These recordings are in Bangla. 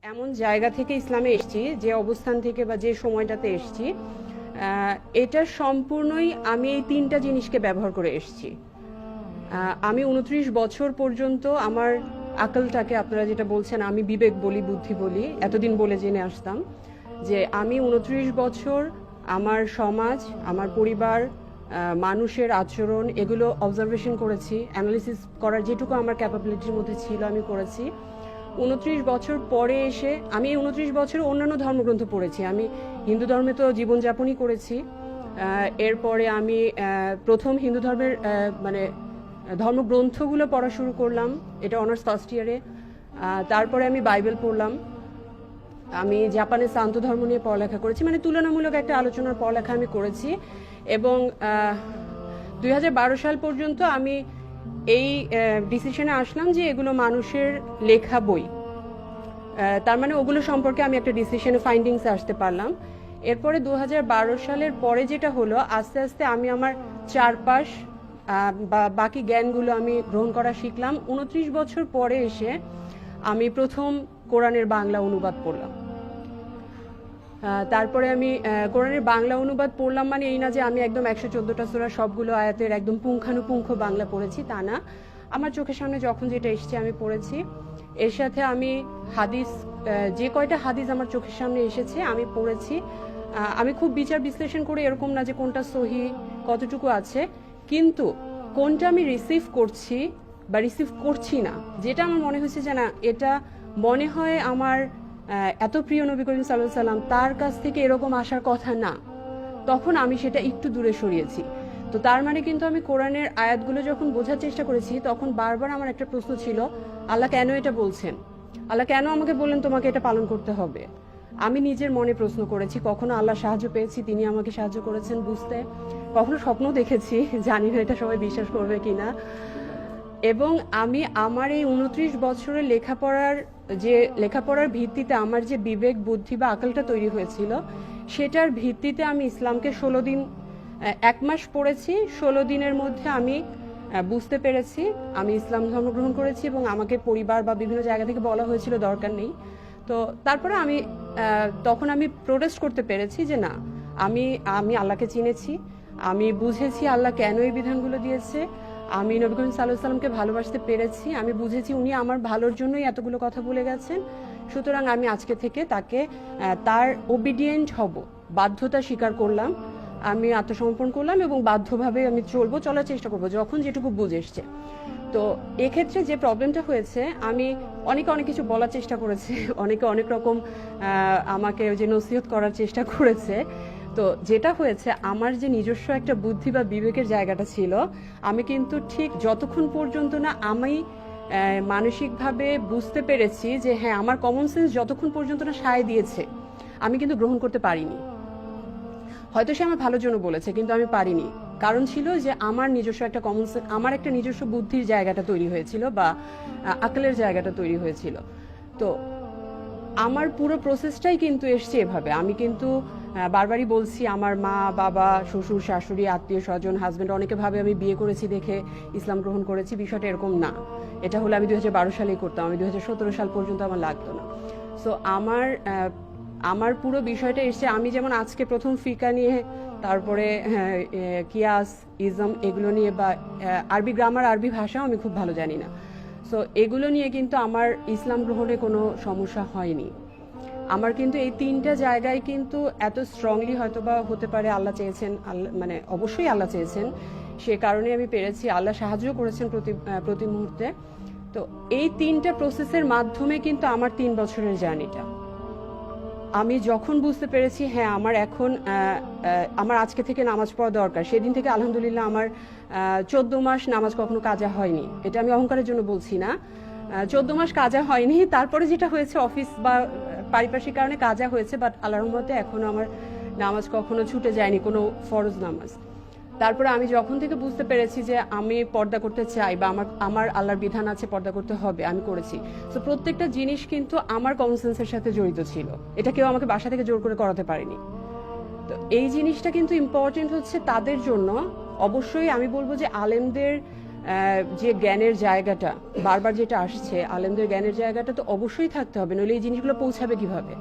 এমন জায়গা থেকে ইসলামে এসেছি, যে অবস্থান থেকে বা যে সময়টাতে এসেছি, এটা সম্পূর্ণই আমি এই তিনটা জিনিসকে ব্যবহার করে এসেছি। আমি 29 বছর পর্যন্ত আমার আকলটাকে, আপনারা যেটা বলছেন আমি বিবেক বলি, বুদ্ধি বলি, এতদিন বলে জেনে আসতাম যে আমি 29 বছর আমার সমাজ, আমার পরিবার, মানুষের আচরণ, এগুলো অবজারভেশন করেছি, অ্যানালিসিস করার যেটুকু আমার ক্যাপাবিলিটির মধ্যে ছিল আমি করেছি। 29 বছর পরে এসে আমি এই 29 বছর অন্যান্য ধর্মগ্রন্থ পড়েছি। আমি হিন্দু ধর্মে তো জীবনযাপনই করেছি। এরপরে আমি প্রথম হিন্দু ধর্মের মানে ধর্মগ্রন্থগুলো পড়া শুরু করলাম, এটা অনার্স ফার্স্ট ইয়ারে। তারপরে আমি বাইবেল পড়লাম। আমি জাপানে শান্ত ধর্ম নিয়ে পড়ালেখা করেছি, মানে তুলনামূলক একটা আলোচনার পড়ালেখা আমি করেছি। এবং 2012 সাল পর্যন্ত আমি এই ডিসিশনে আসলাম যে এগুলো মানুষের লেখা বই, তার মানে ওগুলো সম্পর্কে আমি একটা ডিসিশনে ফাইন্ডিংসে আসতে পারলাম। এরপরে 2012 সালের পরে যেটা হলো, আস্তে আস্তে আমি আমার চারপাশ বা বাকি জ্ঞানগুলো আমি গ্রহণ করা শিখলাম। 29 বছর পরে এসে আমি প্রথম কোরআনের বাংলা অনুবাদ পড়লাম। তারপরে আমি কোরআনের বাংলা অনুবাদ পড়লাম, মানে এই না যে আমি একদম 114টা সূরা সবগুলো আয়াতের একদম পুঙ্খানুপুঙ্খ বাংলা পড়েছি, তা না। আমার চোখের সামনে যখন যেটা এসেছে আমি পড়েছি। এর সাথে আমি হাদিস, যে কয়টা হাদিস আমার চোখের সামনে এসেছে আমি পড়েছি। আমি খুব বিচার বিশ্লেষণ করে, এরকম না যে কোনটা সহি কতটুকু আছে, কিন্তু কোনটা আমি রিসিভ করছি বা রিসিভ করছি না, যেটা আমার মনে হয়েছে যে না, এটা মনে হয় আমার এত প্রিয় নবী করিম সাল্লাল্লাহু আলাইহি সাল্লাম, তার কাছ থেকে এরকম আসার কথা না, তখন আমি সেটা একটু দূরে সরিয়েছি। তো তার মানে কিন্তু আমি কোরআনের আয়াতগুলো যখন বোঝার চেষ্টা করেছি, তখন বারবার আমার একটা প্রশ্ন ছিল, আল্লাহ কেন এটা বলছেন? আল্লাহ কেন আমাকে বললেন তোমাকে এটা পালন করতে হবে? আমি নিজের মনে প্রশ্ন করেছি। কখনো আল্লাহ সাহায্য পেয়েছি, তিনি আমাকে সাহায্য করেছেন বুঝতে। কখনো স্বপ্ন দেখেছি, জানি না এটা সবাই বিশ্বাস করবে কিনা। এবং আমি আমার এই 29 বছরের লেখাপড়ার ভিত্তিতে আমার যে বিবেক, বুদ্ধি বা আকলটা তৈরি হয়েছিল, সেটার ভিত্তিতে আমি ইসলামকে 16 দিন, 1 মাস পড়েছি। 16 দিনের মধ্যে আমি বুঝতে পেরেছি, আমি ইসলাম ধর্ম গ্রহণ করেছি। এবং আমাকে পরিবার বা বিভিন্ন জায়গা থেকে বলা হয়েছিল দরকার নেই। তো তারপরে আমি তখন আমি প্রোটেস্ট করতে পেরেছি যে না, আমি আমি আল্লাহকে চিনেছি, আমি বুঝেছি আল্লাহ কেন এই বিধানগুলো দিয়েছে, আমি নবী করিম সাল্লাল্লাহু আলাইহি সাল্লামকে ভালোবাসতে পেরেছি, আমি বুঝেছি উনি আমার ভালোর জন্যই এতগুলো কথা বলে গেছেন। সুতরাং আমি আজকে থেকে তাকে তার ওবিডিয়েন্ট হব, বাধ্যতা স্বীকার করলাম, আমি আত্মসমর্পণ করলাম এবং বাধ্যভাবে আমি চলার চেষ্টা করব যখন যেটুকু বুঝে এসছে। তো এক্ষেত্রে যে প্রবলেমটা হয়েছে, আমি অনেক কিছু বলার চেষ্টা করেছি, অনেকে অনেক রকম আমাকে যে নসিহত করার চেষ্টা করেছে। তো যেটা হয়েছে, আমার যে নিজস্ব একটা বুদ্ধি বা বিবেকের জায়গাটা ছিল, আমি কিন্তু ঠিক যতক্ষণ পর্যন্ত না আমি মানসিকভাবে বুঝতে পেরেছি যে হ্যাঁ, আমার কমন সেন্স যতক্ষণ পর্যন্ত না সায় দিয়েছে, আমি কিন্তু গ্রহণ করতে পারিনি। হয়তো সে আমার ভালোর জন্য বলেছে, কিন্তু আমি পারিনি। কারণ ছিল যে আমার নিজস্ব একটা কমন সেন্স, আমার একটা নিজস্ব বুদ্ধির জায়গাটা তৈরি হয়েছিল বা আকলের জায়গাটা তৈরি হয়েছিল। তো আমার পুরো প্রসেসটাই কিন্তু এসছে এভাবে। আমি কিন্তু বারবারই বলছি, আমার মা, বাবা, শ্বশুর, শাশুড়ি, আত্মীয় স্বজন, হাজব্যান্ড, অনেকে ভাবে আমি বিয়ে করেছি দেখে ইসলাম গ্রহণ করেছি। বিষয়টা এরকম না। এটা হলে আমি 2012 সালেই করতাম, আমি 2017 সাল পর্যন্ত আমার লাগতো না। সো আমার পুরো বিষয়টা এসছে, আমি যেমন আজকে প্রথম ফিকা নিয়ে, তারপরে কিয়াস, ইজম এগুলো নিয়ে, বা আরবি গ্রামার, আরবি ভাষাও আমি খুব ভালো জানি না। সো এগুলো নিয়ে কিন্তু আমার ইসলাম গ্রহণে কোনো সমস্যা হয়নি। আমার কিন্তু এই তিনটা জায়গায় কিন্তু এত স্ট্রংলি হয়তো বা হতে পারে আল্লাহ চেয়েছেন, আল্লাহ মানে অবশ্যই আল্লাহ চেয়েছেন, সে কারণে আমি পেরেছি। আল্লাহ সাহায্য করেছেন প্রতি মুহূর্তে। তো এই তিনটা প্রসেসের মাধ্যমে কিন্তু আমার 3 বছরের জার্নিটা, আমি যখন বুঝতে পেরেছি হ্যাঁ, আমার আজকে থেকে নামাজ পড়া দরকার, সেদিন থেকে আলহামদুলিল্লাহ আমার 14 মাস নামাজ কখনো কাজা হয়নি। এটা আমি অহংকারের জন্য বলছি না, 14 মাস কাজা হয়নি। তারপরে যেটা হয়েছে, অফিস বা পারিপার্শ্বিক কারণে কাজা হয়েছে, বাট আল্লাহর রহমতে এখনো আমার নামাজ কখনো ছুটে যায়নি, কোনো ফরজ নামাজ। তারপরে আমি যখন থেকে বুঝতে পেরেছি যে আমি পর্দা করতে চাই বা আমার আল্লাহর বিধান আছে, পর্দা করতে হবে, আমি করেছি। তো প্রত্যেকটা জিনিস কিন্তু আমার কমন সেন্সের সাথে জড়িত ছিল, এটা কেউ আমাকে বাসা থেকে জোর করে করাতে পারেনি। তো এই জিনিসটা কিন্তু ইম্পর্টেন্ট হচ্ছে তাদের জন্য। অবশ্যই আমি বলবো যে আলেমদের যে জ্ঞানের জায়গাটা বারবার যেটা আসছে, আলেমদের জ্ঞানের জায়গাটা তো অবশ্যই থাকতে হবে, নইলে এই জিনিসগুলো পৌঁছাবে কিভাবে?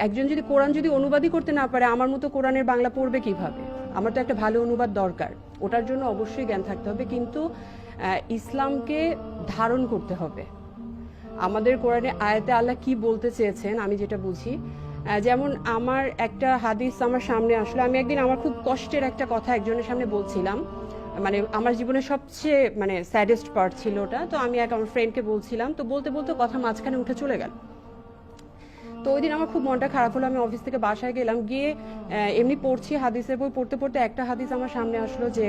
একজন যদি কোরআন যদি অনুবাদই করতে না পারে, আমার মতো কোরআনের বাংলা পড়বে কিভাবে? আমার তো একটা ভালো অনুবাদ দরকার, ওটার জন্য অবশ্যই জ্ঞান থাকতে হবে। কিন্তু ইসলামকে ধারণ করতে হবে। আমাদের কোরআনে আয়াতে আল্লাহ কি বলতে চেয়েছেন আমি যেটা বুঝি, যেমন আমার একটা হাদিস আমার সামনে আসলো। আমি একদিন আমার খুব কষ্টের একটা কথা একজনের সামনে বলছিলাম, মানে আমার জীবনের সবচেয়ে স্যাডেস্ট পার্ট ছিল ওটা। তো আমি আমার ফ্রেন্ডকে বলছিলাম, তো বলতে বলতে কথা মাঝখানে উঠে চলে গেল। তো ওই দিন আমার খুব মনটা খারাপ হলো। আমি অফিস থেকে বাসায় গেলাম, গিয়ে এমনি পড়ছি হাদিসের বই, পড়তে পড়তে একটা হাদিস আমার সামনে আসলো যে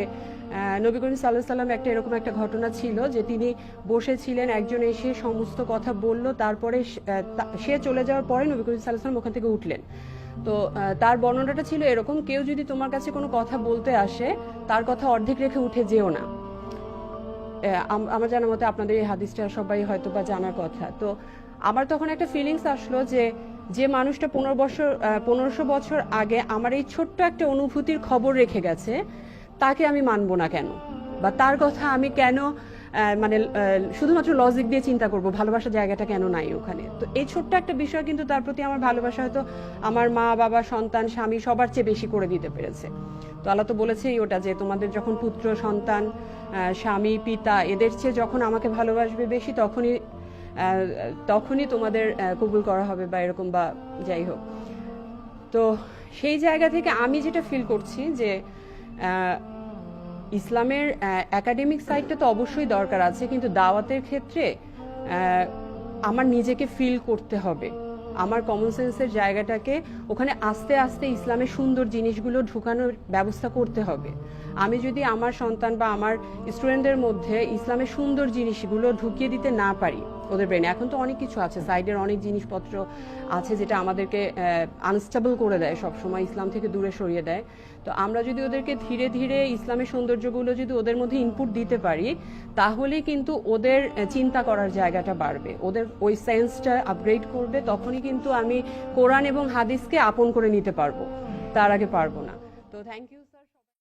নবী করিম সাল্লাল্লাহু আলাইহি সাল্লাম এরকম একটা ঘটনা ছিল যে তিনি বসেছিলেন, একজন এসে সমস্ত কথা বলল, তারপরে সে চলে যাওয়ার পরে নবী করিম সাল্লাল্লাহু আলাইহি সাল্লাম ওখান থেকে উঠলেন। তো তার বর্ণনাটা ছিল এরকম, কেউ যদি তোমার কাছে কোনো কথা বলতে আসে, তার কথা অর্ধেক রেখে উঠে যেও না। আমার জানার মতে আপনাদের এই হাদিসটা সবাই হয়তো বা জানার কথা। তো আমার তখন একটা ফিলিংস আসলো যে মানুষটা 1500 বছর আগে আমার এই ছোট্ট একটা অনুভূতির খবর রেখে গেছে, তাকে আমি মানবো না কেন? বা তার কথা আমি কেন শুধুমাত্র লজিক দিয়ে চিন্তা করব? ভালোবাসার জায়গাটা কেন নাই ওখানে? তো এই ছোট্ট একটা বিষয় কিন্তু তার প্রতি আমার ভালোবাসা হয়তো আমার মা বাবা সন্তান স্বামী সবার চেয়ে বেশি করে দিতে পেরেছে। তো আল্লাহ তো বলেছেই ওটা যে তোমাদের যখন পুত্র সন্তান স্বামী পিতা এদের চেয়ে যখন আমাকে ভালোবাসবে বেশি, তখনই তোমাদের কবুল করা হবে, বা এরকম বা যাই হোক। তো সেই জায়গা থেকে আমি যেটা ফিল করছি যে ইসলামের একাডেমিক সাইডটা তো অবশ্যই দরকার আছে, কিন্তু দাওয়াতের ক্ষেত্রে আমার নিজেকে ফিল করতে হবে, আমার কমন সেন্সের জায়গাটাকে ওখানে আস্তে আস্তে ইসলামের সুন্দর জিনিসগুলো ঢুকানোর ব্যবস্থা করতে হবে। আমি যদি আমার সন্তান বা আমার স্টুডেন্টদের মধ্যে ইসলামের সুন্দর জিনিসগুলো ঢুকিয়ে দিতে না পারি ওদের ব্রেনে, এখন তো অনেক কিছু আছে, সাইডের অনেক জিনিসপত্র আছে যেটা আমাদেরকে আনস্টেবল করে দেয়, সবসময় ইসলাম থেকে দূরে সরিয়ে দেয়। তো আমরা যদি ওদেরকে ধীরে ধীরে ইসলামের সৌন্দর্যগুলো যদি ওদের মধ্যে ইনপুট দিতে পারি, তাহলে কিন্তু ওদের চিন্তা করার জায়গাটা বাড়বে, ওদের ওই সেন্সটা আপগ্রেড করবে। তখনই কিন্তু আমি কোরআন এবং হাদিসকে আপন করে নিতে পারবো, তার আগে পারবো না। তো থ্যাংক ইউ।